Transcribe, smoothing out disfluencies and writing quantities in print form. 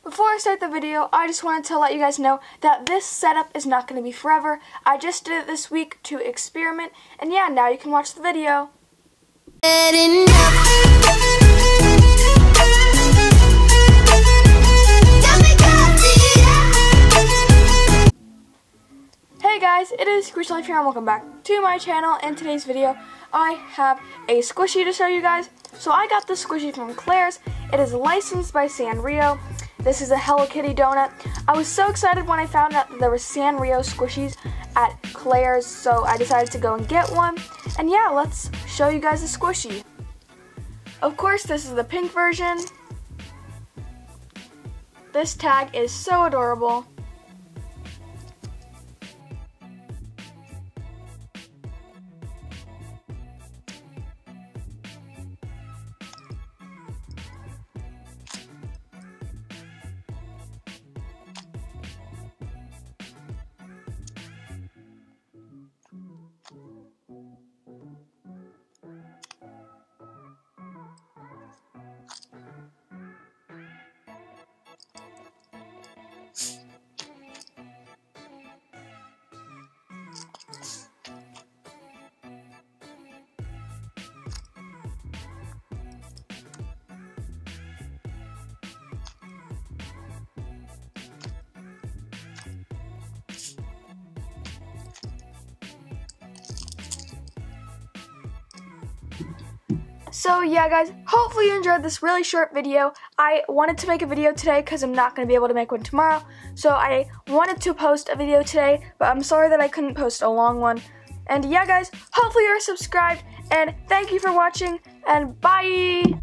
Before I start the video, I just wanted to let you guys know that this setup is not going to be forever. I just did it this week to experiment, and yeah, now you can watch the video. Hey guys, it is Squishies Life here and welcome back to my channel. In today's video, I have a squishy to show you guys. So I got this squishy from Claire's. It is licensed by Sanrio. This is a Hello Kitty donut. I was so excited when I found out that there were Sanrio squishies at Claire's, so I decided to go and get one. And yeah, let's show you guys the squishy. Of course, this is the pink version. This tag is so adorable. So yeah guys, hopefully you enjoyed this really short video. I wanted to make a video today because I'm not going to be able to make one tomorrow. So I wanted to post a video today, but I'm sorry that I couldn't post a long one. And yeah guys, hopefully you're subscribed, and thank you for watching, and bye!